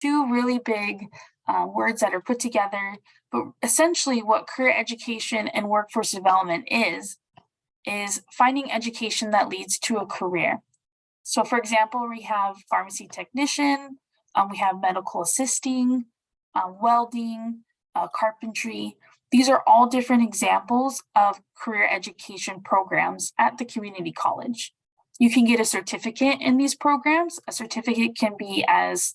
two really big words that are put together, but essentially what career education and workforce development is finding education that leads to a career. So for example, we have pharmacy technician, we have medical assisting, welding, carpentry. These are all different examples of career education programs at the community college. You can get a certificate in these programs. A certificate can be as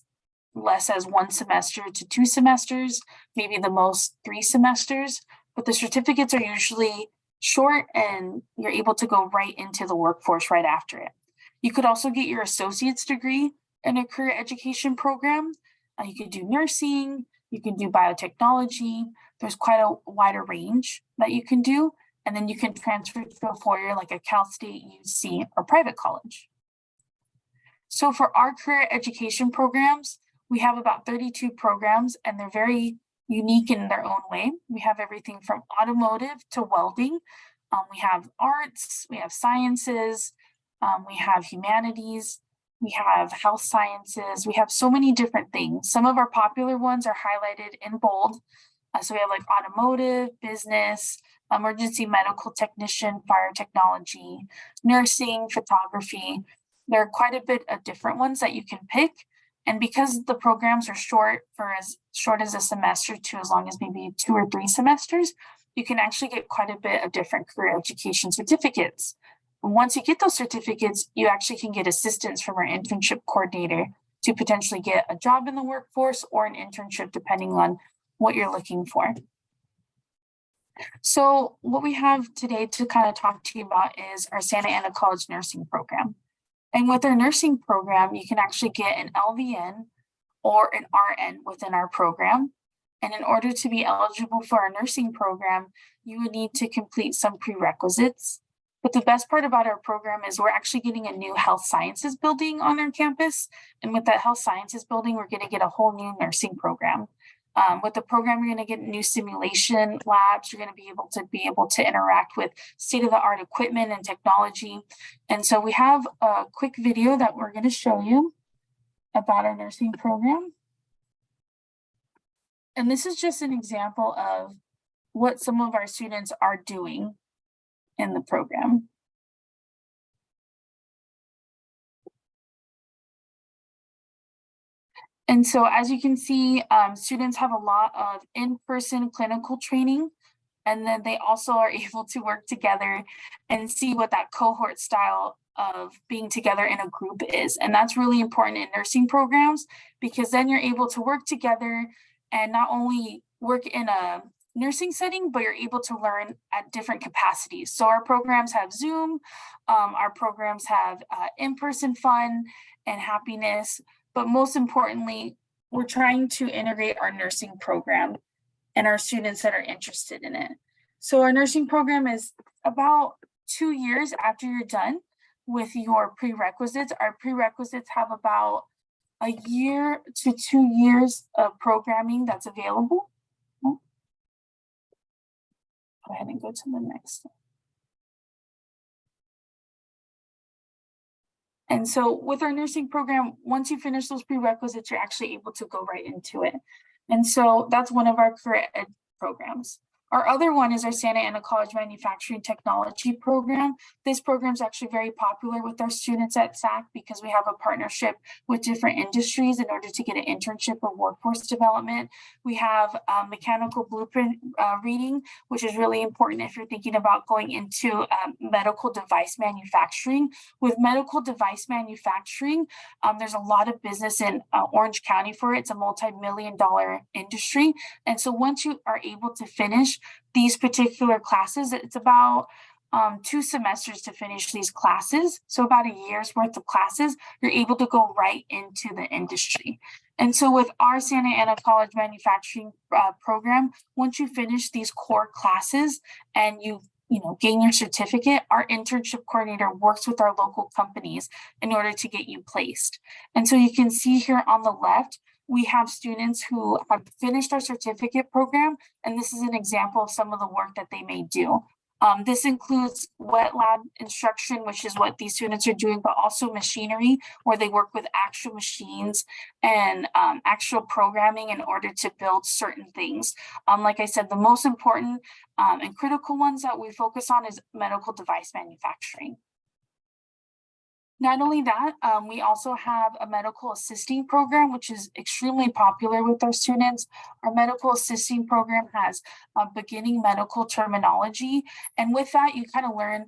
less as 1 semester to 2 semesters, maybe the most 3 semesters, but the certificates are usually short and you're able to go right into the workforce right after it. You could also get your associate's degree in a career education program. You could do nursing, you can do biotechnology. There's quite a wider range that you can do. And then you can transfer to a four-year like a Cal State, UC, or private college. So for our career education programs, we have about 32 programs and they're very unique in their own way. We have everything from automotive to welding. We have arts, we have sciences, we have humanities, we have health sciences. We have so many different things. Some of our popular ones are highlighted in bold. So we have like automotive, business, emergency medical technician, fire technology, nursing, photography. There are quite a bit of different ones that you can pick. And because the programs are short, for as short as a semester to as long as maybe 2 or 3 semesters, you can actually get quite a bit of different career education certificates. And once you get those certificates, you actually can get assistance from our internship coordinator to potentially get a job in the workforce or an internship, depending on what you're looking for. So what we have today to kind of talk to you about is our Santa Ana College nursing program. And with our nursing program, you can actually get an LVN or an RN within our program. And in order to be eligible for our nursing program, you would need to complete some prerequisites. But the best part about our program is we're actually getting a new health sciences building on our campus. And with that health sciences building, we're going to get a whole new nursing program. With the program, you're going to get new simulation labs. You're going to be able to interact with state-of-the-art equipment and technology. And so we have a quick video that we're going to show you about our nursing program. And this is just an example of what some of our students are doing in the program. And so as you can see, students have a lot of in-person clinical training, and then they also are able to work together and see what that cohort style of being together in a group is. And that's really important in nursing programs, because then you're able to work together and not only work in a nursing setting, but you're able to learn at different capacities. So our programs have Zoom, our programs have in-person fun and happiness, but most importantly, we're trying to integrate our nursing program and our students that are interested in it. So our nursing program is about 2 years after you're done with your prerequisites. Our prerequisites have about 1 year to 2 years of programming that's available. Go ahead and go to the next one. And so with our nursing program, once you finish those prerequisites, you're actually able to go right into it. And so that's one of our career ed programs. Our other one is our Santa Ana College Manufacturing Technology program. This program is actually very popular with our students at SAC because we have a partnership with different industries in order to get an internship or workforce development. We have mechanical blueprint reading, which is really important if you're thinking about going into medical device manufacturing. With medical device manufacturing, there's a lot of business in Orange County for it. It's a multi-million-dollar industry. And so once you are able to finish these particular classes, it's about 2 semesters to finish these classes. So about a year's worth of classes, you're able to go right into the industry. And so with our Santa Ana College Manufacturing program, once you finish these core classes and you gain your certificate, our internship coordinator works with our local companies in order to get you placed. And so you can see here on the left, we have students who have finished our certificate program, and this is an example of some of the work that they may do. This includes wet lab instruction, which is what these students are doing, but also machinery, where they work with actual machines and actual programming in order to build certain things. Like I said, the most important and critical ones that we focus on is medical device manufacturing. Not only that, we also have a medical assisting program, which is extremely popular with our students. Our medical assisting program has beginning medical terminology. And with that, you kind of learn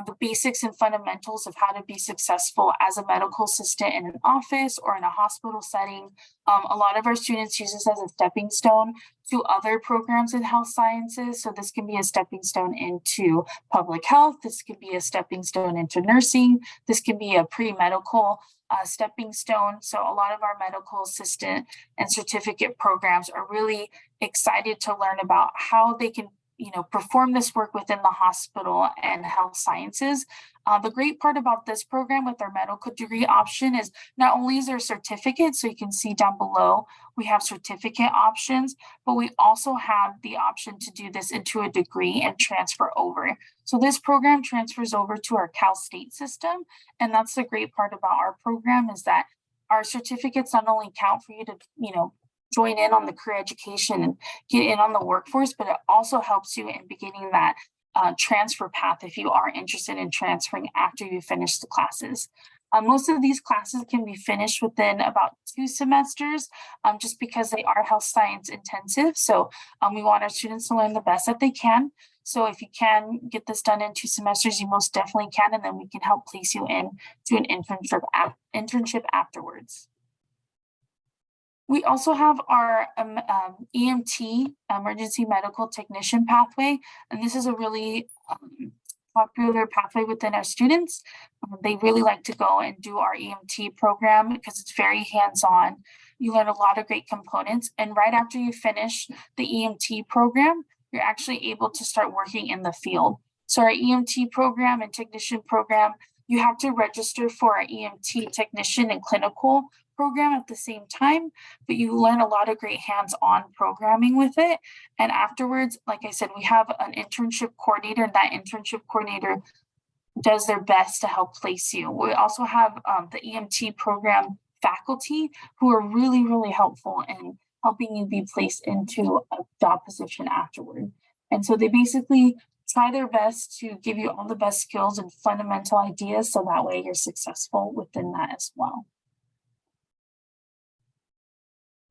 the basics and fundamentals of how to be successful as a medical assistant in an office or in a hospital setting. A lot of our students use this as a stepping stone to other programs in health sciences. So this can be a stepping stone into public health. This could be a stepping stone into nursing. This can be a pre-medical stepping stone. So a lot of our medical assistant and certificate programs are really excited to learn about how they can perform this work within the hospital and health sciences. The great part about this program with our medical degree option is not only is there a certificate, so you can see down below, we have certificate options, but we also have the option to do this into a degree and transfer over. So this program transfers over to our Cal State system. And that's the great part about our program is that our certificates not only count for you to, join in on the career education and get in on the workforce, but it also helps you in beginning that transfer path if you are interested in transferring after you finish the classes. Most of these classes can be finished within about 2 semesters, just because they are health science intensive. So we want our students to learn the best that they can. So if you can get this done in 2 semesters, you most definitely can, and then we can help place you in to an internship afterwards. We also have our EMT, emergency medical technician pathway, and this is a really popular pathway within our students. They really like to go and do our EMT program because it's very hands-on. You learn a lot of great components, and right after you finish the EMT program, you're actually able to start working in the field. So our EMT program and technician program, you have to register for our EMT technician and clinical program at the same time, but you learn a lot of great hands-on programming with it. And afterwards, like I said, we have an internship coordinator, and that internship coordinator does their best to help place you. We also have the EMT program faculty who are really, really helpful in helping you be placed into a job position afterward. And so they basically try their best to give you all the best skills and fundamental ideas so that way you're successful within that as well.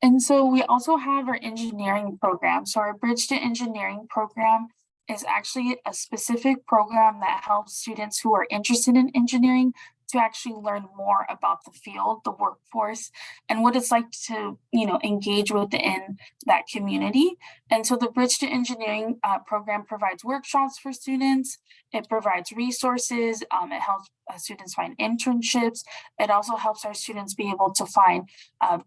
And so we also have our engineering program. So our Bridge to Engineering program is actually a specific program that helps students who are interested in engineering to actually learn more about the field, the workforce, and what it's like to, engage within that community. And so the Bridge to Engineering program provides workshops for students. It provides resources. It helps students find internships. It also helps our students be able to find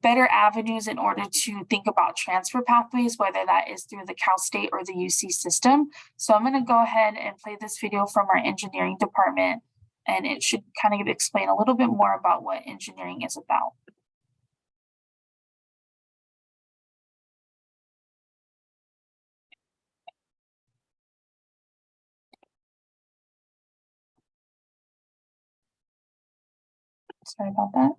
better avenues in order to think about transfer pathways, whether that is through the Cal State or the UC system. So I'm going to go ahead and play this video from our engineering department, and it should kind of explain a little bit more about what engineering is about. Sorry about that.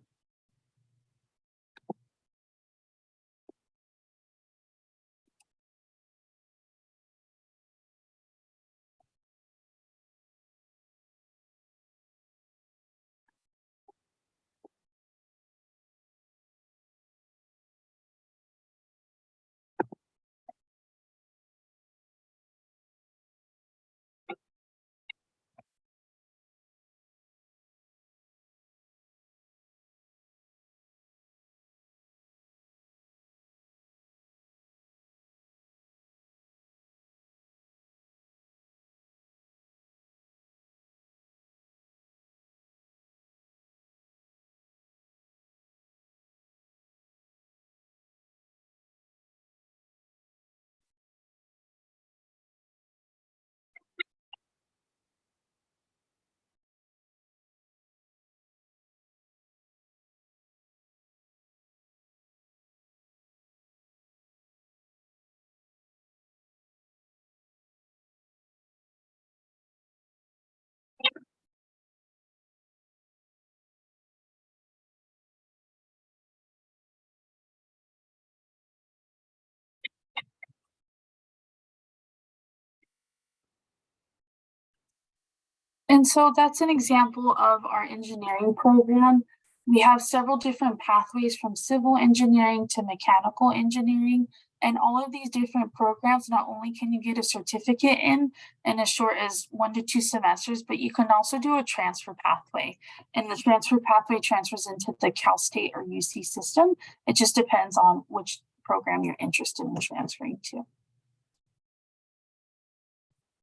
And so that's an example of our engineering program. We have several different pathways from civil engineering to mechanical engineering. And all of these different programs, not only can you get a certificate in as short as 1 to 2 semesters, but you can also do a transfer pathway. And the transfer pathway transfers into the Cal State or UC system. It just depends on which program you're interested in transferring to.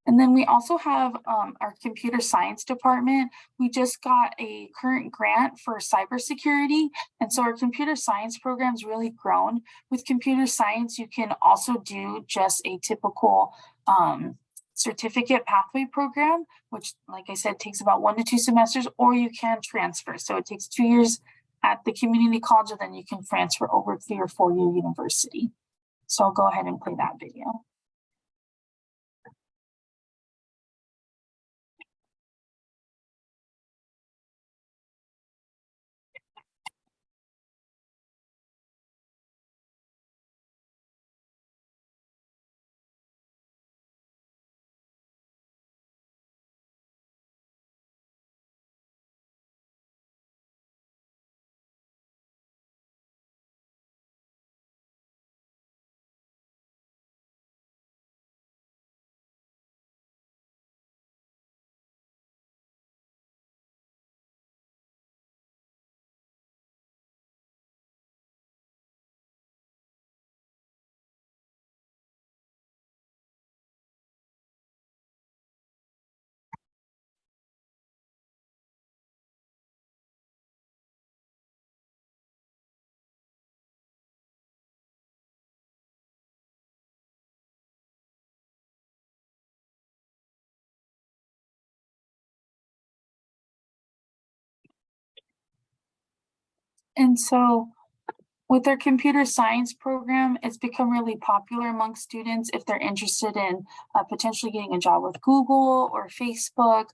And then we also have our computer science department. We just got a current grant for cybersecurity. And so our computer science program's really grown. With computer science, you can also do just a typical certificate pathway program, which, like I said, takes about 1 to 2 semesters, or you can transfer. So it takes 2 years at the community college, and then you can transfer over to your 4-year university. So I'll go ahead and play that video. And so with their computer science program, it's become really popular among students if they're interested in potentially getting a job with Google or Facebook,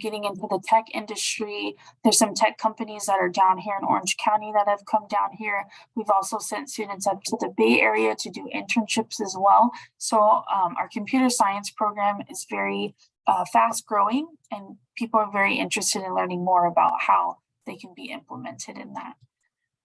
getting into the tech industry. There's some tech companies that are down here in Orange County that have come down here. We've also sent students up to the Bay Area to do internships as well. So our computer science program is very fast growing, and people are very interested in learning more about how they can be implemented in that.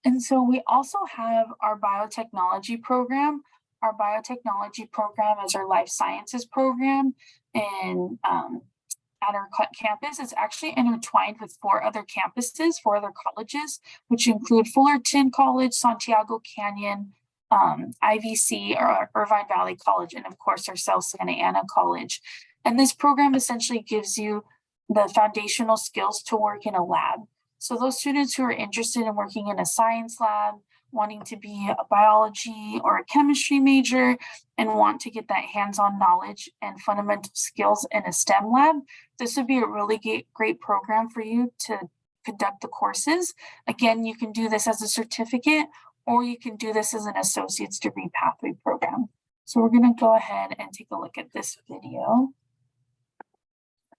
And so we also have our biotechnology program. Our biotechnology program is our life sciences program. And at our campus, it's actually intertwined with 4 other campuses, 4 other colleges, which include Fullerton College, Santiago Canyon, IVC, or Irvine Valley College, and of course our South Santa Ana College. And this program essentially gives you the foundational skills to work in a lab. So those students who are interested in working in a science lab, wanting to be a biology or a chemistry major, and want to get that hands-on knowledge and fundamental skills in a STEM lab, this would be a really great program for you to conduct the courses. Again, you can do this as a certificate, or you can do this as an associate's degree pathway program. So we're going to go ahead and take a look at this video.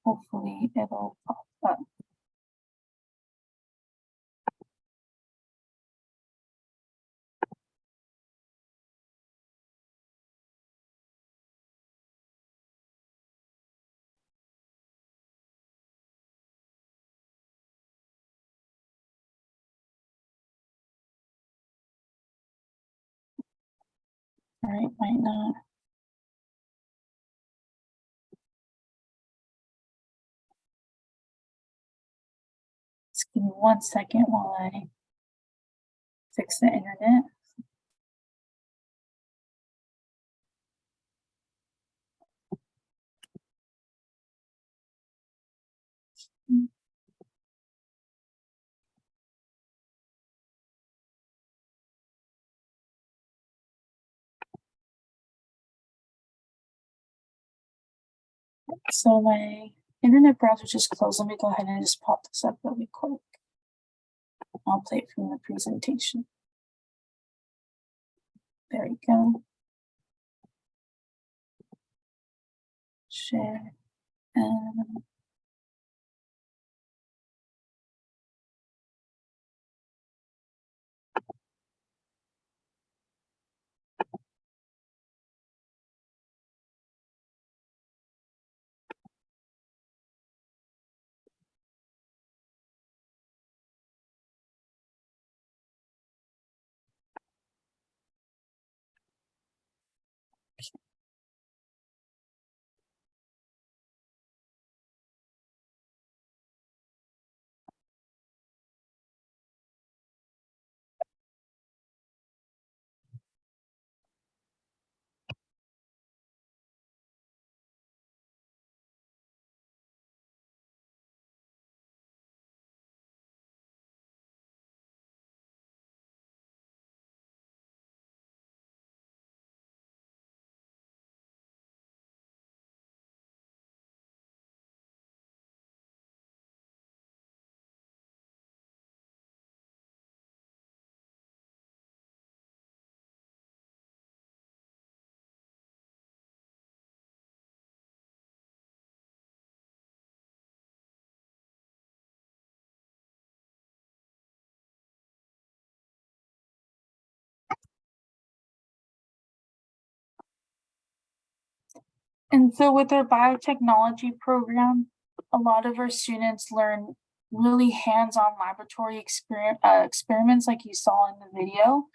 Hopefully it'll pop up. All right, might not. Just give me 1 second while I fix the internet. So my internet browser just closed. Let me go ahead and just pop this up really quick. I'll play it from the presentation. There we go. Share. And And so with our biotechnology program, a lot of our students learn really hands-on laboratory experiments like you saw in the video.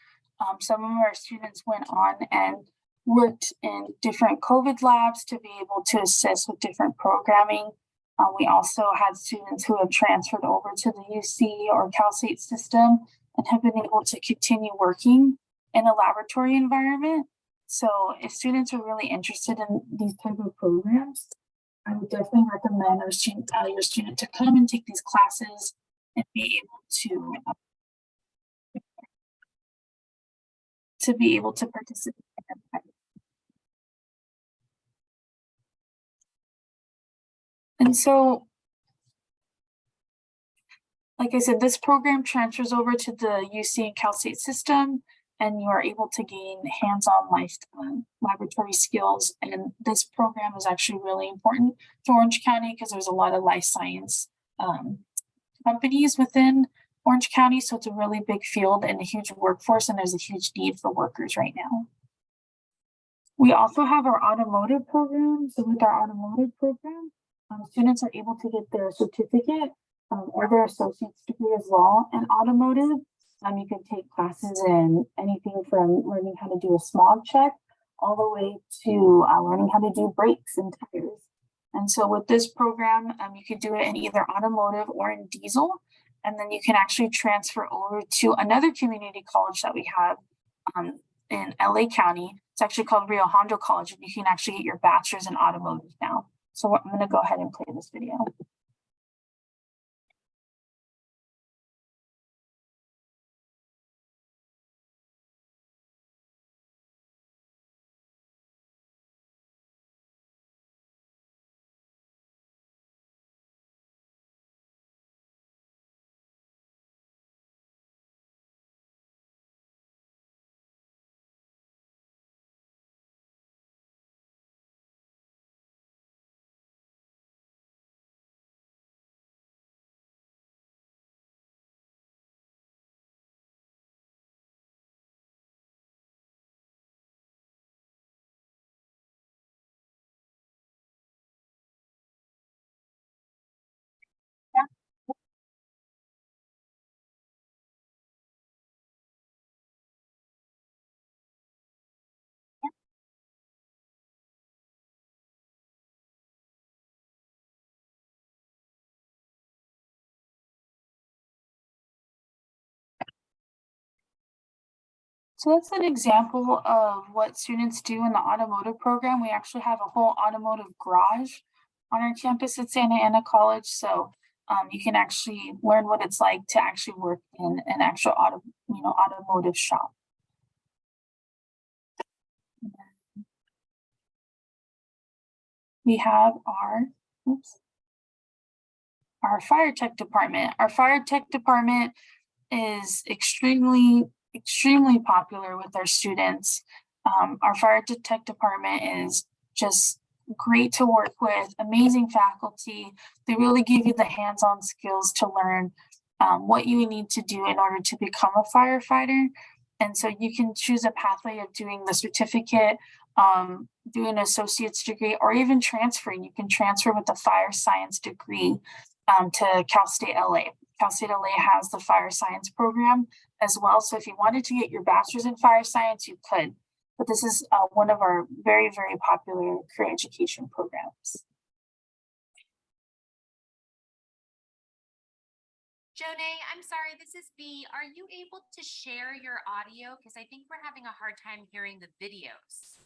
Some of our students went on and worked in different COVID labs to be able to assist with different programming. We also had students who have transferred over to the UC or Cal State system and have been able to continue working in a laboratory environment. So if students are really interested in these type of programs, I would definitely recommend your student to come and take these classes and be able to participate in them. And so, like I said, this program transfers over to the UC and Cal State system, and you are able to gain hands-on laboratory skills. And this program is actually really important to Orange County because there's a lot of life science companies within Orange County. So it's a really big field and a huge workforce, and there's a huge need for workers right now. We also have our automotive program. So with our automotive program, students are able to get their certificate or their associate's degree as well in automotive. You can take classes in anything from learning how to do a smog check all the way to learning how to do brakes and tires. And so with this program, you could do it in either automotive or in diesel. And then you can actually transfer over to another community college that we have in LA County. It's actually called Rio Hondo College, and you can actually get your bachelor's in automotive now. So I'm going to go ahead and play this video. So that's an example of what students do in the automotive program. We actually have a whole automotive garage on our campus at Santa Ana College. So you can actually learn what it's like to actually work in an actual automotive shop. We have our fire tech department. Our fire tech department is extremely popular with our students. Our fire tech department is just great to work with, amazing faculty. They really give you the hands-on skills to learn what you need to do in order to become a firefighter. And so you can choose a pathway of doing the certificate, doing an associate's degree, or even transferring. You can transfer with a fire science degree to Cal State LA. Cal State LA has the fire science program as well. So if you wanted to get your bachelor's in fire science, you could. But this is one of our very, very popular career education programs. Jonay, I'm sorry, this is B. Are you able to share your audio? Because I think we're having a hard time hearing the videos.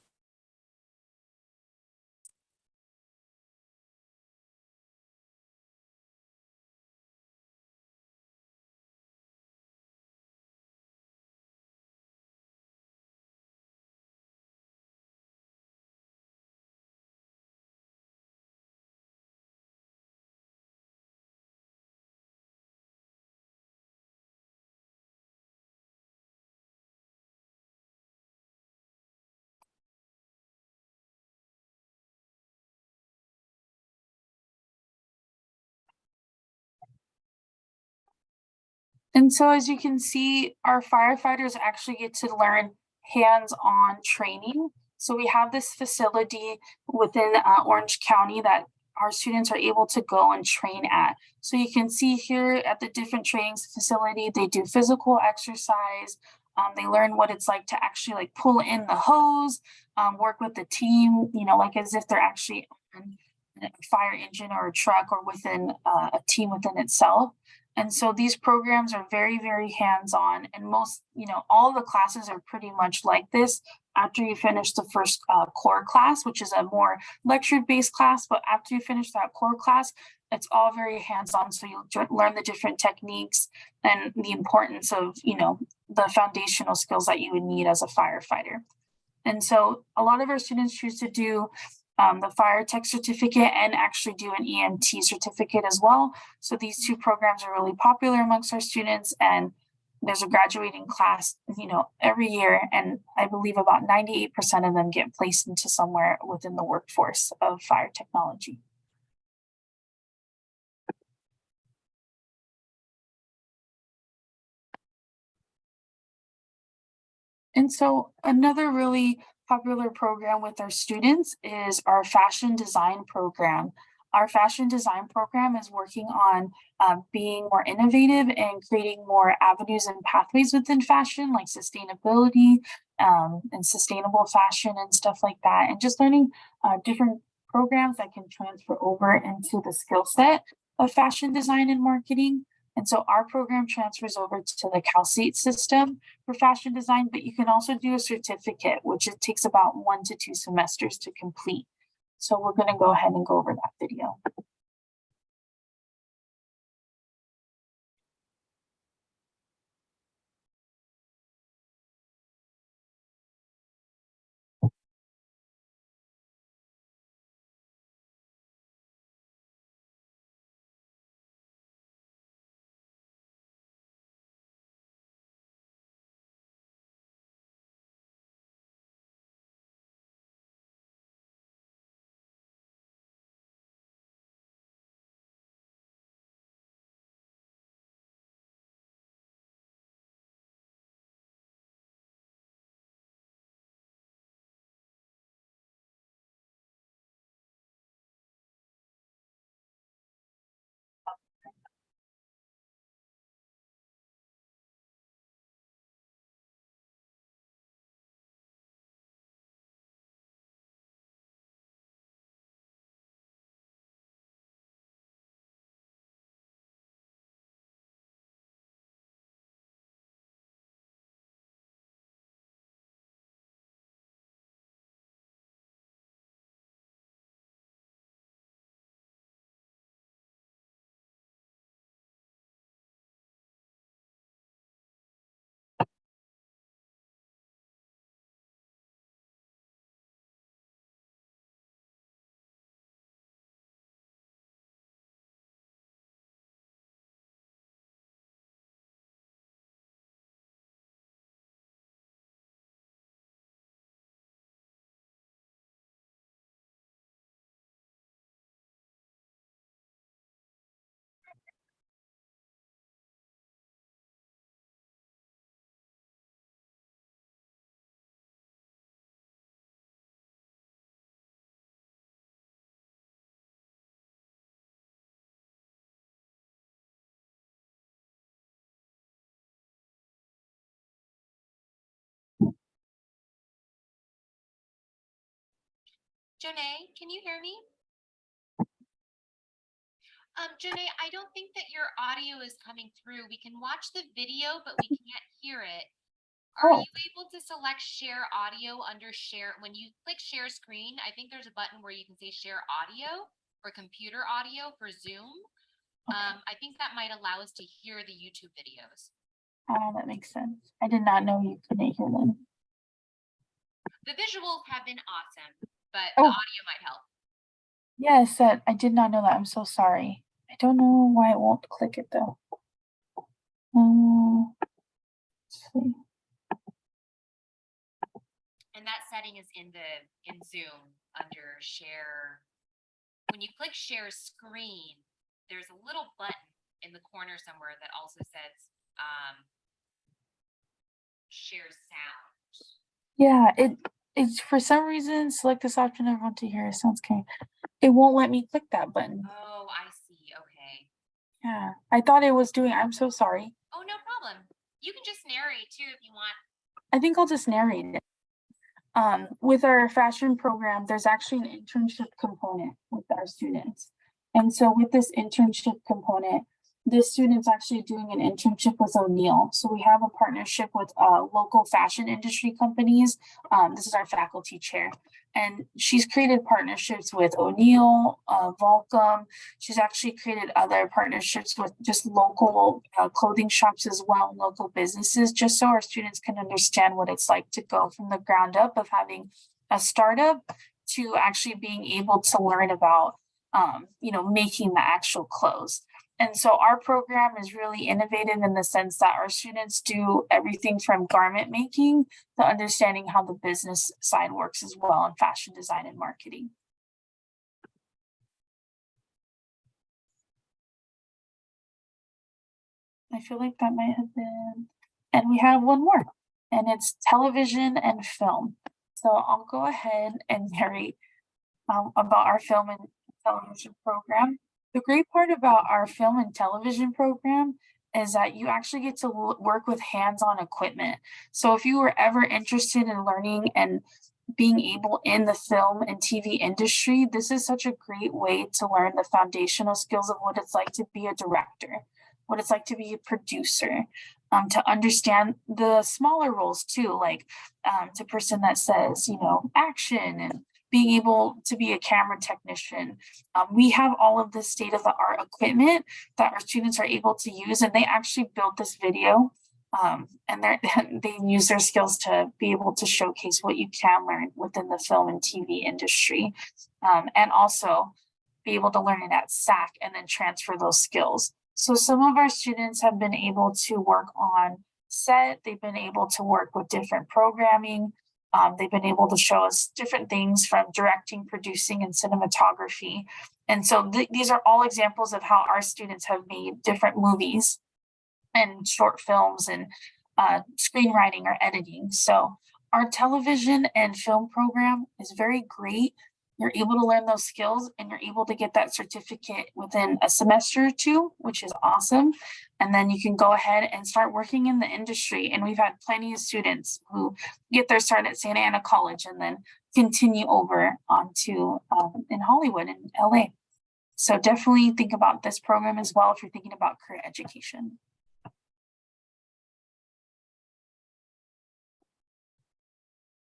And so as you can see, our firefighters actually get to learn hands-on training. So we have this facility within Orange County that our students are able to go and train at. So you can see here at the different training facility, they do physical exercise. They learn what it's like to actually like pull in the hose, work with the team, you know, like as if they're actually on a fire engine or a truck or within a team within itself. And so these programs are very, very hands-on, and most, you know, all the classes are pretty much like this after you finish the first core class, which is a more lecture-based class. But after you finish that core class, it's all very hands-on. So you'll learn the different techniques and the importance of, you know, the foundational skills that you would need as a firefighter. And so a lot of our students choose to do the fire tech certificate and actually do an EMT certificate as well. So these two programs are really popular amongst our students, and there's a graduating class, you know, every year. And I believe about 98% of them get placed into somewhere within the workforce of fire technology. And so another really popular program with our students is our fashion design program. Our fashion design program is working on being more innovative and creating more avenues and pathways within fashion, like sustainability and sustainable fashion and stuff like that, and just learning different programs that can transfer over into the skill set of fashion design and marketing. And so our program transfers over to the CalState system for fashion design, but you can also do a certificate, which it takes about 1 to 2 semesters to complete. So we're going to go ahead and go over that video. Janae, can you hear me? Janae, I don't think that your audio is coming through. We can watch the video, but we can't hear it. Are you able to select share audio under share? When you click share screen, I think there's a button where you can say share audio or computer audio for Zoom. I think that might allow us to hear the YouTube videos. That makes sense. I did not know you couldn't hear them. The visuals have been awesome, but the audio might help. Yes, I did not know that. I'm so sorry. I don't know why it won't click it though. Let's see. And that setting is in Zoom under share. When you click share screen, there's a little button in the corner somewhere that also says share sound. Yeah, It's for some reason, select this option I want to hear. Sounds okay. It won't let me click that button. Oh, I see. Okay. Yeah, I thought it was doing, I'm so sorry. Oh, no problem. You can just narrate too if you want. I think I'll just narrate it. With our fashion program, there's actually an internship component with our students. And so with this internship component, this student's actually doing an internship with O'Neill. So we have a partnership with local fashion industry companies. This is our faculty chair. And she's created partnerships with O'Neill, Volcom. She's actually created other partnerships with just local clothing shops as well, and local businesses, just so our students can understand what it's like to go from the ground up of having a startup to actually being able to learn about, making the actual clothes. And so our program is really innovative in the sense that our students do everything from garment making to understanding how the business side works as well in fashion design and marketing. I feel like that might have been, and we have one more, and it's television and film. So I'll go ahead and narrate about our film and television program. The great part about our film and television program is that you actually get to work with hands-on equipment. So if you were ever interested in learning and being able in the film and TV industry, this is such a great way to learn the foundational skills of what it's like to be a director, what it's like to be a producer, to understand the smaller roles too, like the person that says, action, and being able to be a camera technician. We have all of this state-of-the-art equipment that our students are able to use, and they actually built this video, and they use their skills to be able to showcase what you can learn within the film and TV industry, and also be able to learn it at SAC and then transfer those skills. So some of our students have been able to work on set, they've been able to work with different programming, they've been able to show us different things from directing, producing, and cinematography. And so these are all examples of how our students have made different movies and short films and screenwriting or editing. So our television and film program is very great. You're able to learn those skills and you're able to get that certificate within a semester or two, which is awesome. And then you can go ahead and start working in the industry. And we've had plenty of students who get their start at Santa Ana College and then continue over onto in Hollywood and LA. So definitely think about this program as well if you're thinking about career education.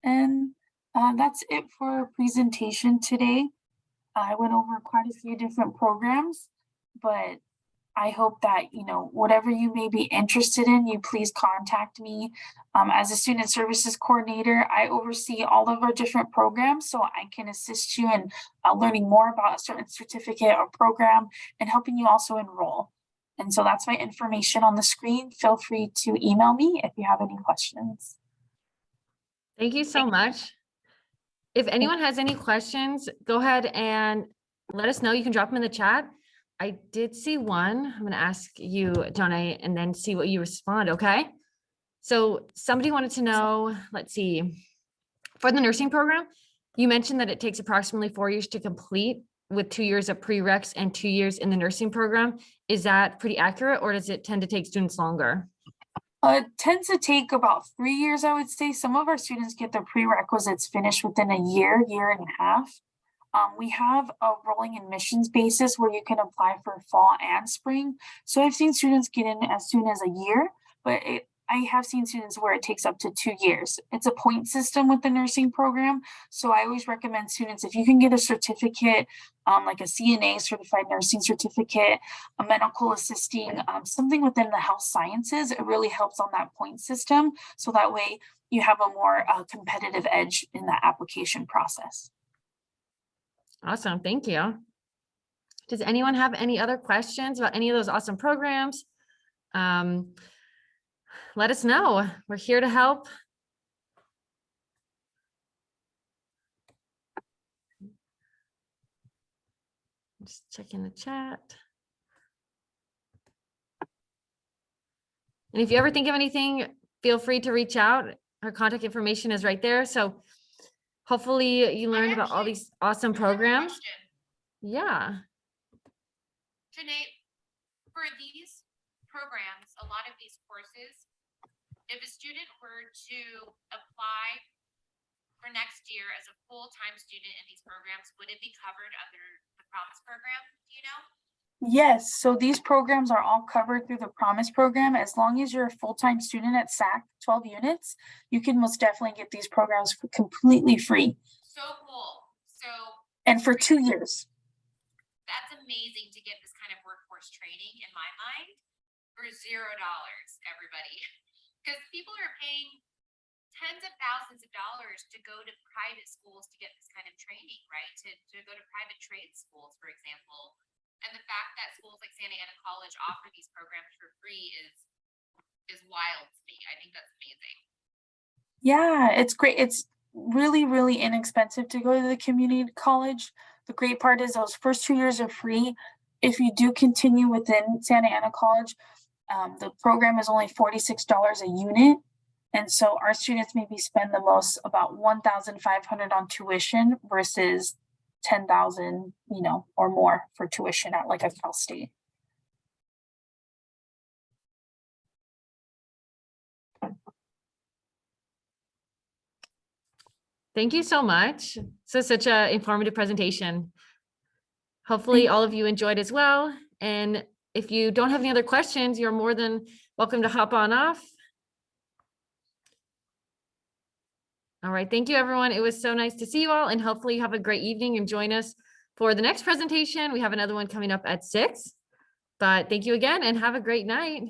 And that's it for our presentation today. I went over quite a few different programs, but I hope that, whatever you may be interested in, you please contact me. As a student services coordinator, I oversee all of our different programs, so I can assist you in learning more about a certain certificate or program and helping you also enroll. And so that's my information on the screen. Feel free to email me if you have any questions. Thank you so much. If anyone has any questions, go ahead and let us know. You can drop them in the chat. I did see one. I'm going to ask you, Donna, and then see what you respond. Okay. So somebody wanted to know, let's see, for the nursing program, you mentioned that it takes approximately 4 years to complete with 2 years of prereqs and 2 years in the nursing program. Is that pretty accurate, or does it tend to take students longer? It tends to take about 3 years, I would say. Some of our students get their prerequisites finished within a year, year and a half. We have a rolling admissions basis where you can apply for fall and spring. So I've seen students get in as soon as a year, but I have seen students where it takes up to 2 years. It's a point system with the nursing program. So I always recommend students, if you can get a certificate, like a CNA, certified nursing certificate, a medical assisting, something within the health sciences, it really helps on that point system. So that way you have a more competitive edge in the application process. Awesome. Thank you. Does anyone have any other questions about any of those awesome programs? Let us know. We're here to help. Just checking the chat. And if you ever think of anything, feel free to reach out. Our contact information is right there. So Hopefully you learned about all actually- these awesome I have a programs. question. Yeah. Janae, for these programs, a lot of these courses, if a student were to apply for next year as a full-time student in these programs, would it be covered under the Promise program? Do you know? Yes, so these programs are all covered through the Promise program. As long as you're a full-time student at SAC, 12 units, you can most definitely get these programs completely free So cool. So and for 2 years. that's amazing to get this kind of workforce training in my mind for $0, everybody. Because people are paying tens of thousands of dollars to go to private schools to get this kind of training, right? To go to private trade schools, for example. And the fact that schools like Santa Ana College offer these programs for free is wild to me. I think that's amazing. Yeah, it's great. It's really, really inexpensive to go to the community college. The great part is those first 2 years are free. If you do continue within Santa Ana College, the program is only $46 a unit. And so our students maybe spend the most, about $1,500 on tuition versus 10,000, or more for tuition at like a Cal State. Thank you so much. So such an informative presentation. Hopefully all of you enjoyed as well. And if you don't have any other questions, you're more than welcome to hop on off. All right. Thank you, everyone. It was so nice to see you all, and hopefully you have a great evening and join us for the next presentation. We have another one coming up at 6. But thank you again and have a great night.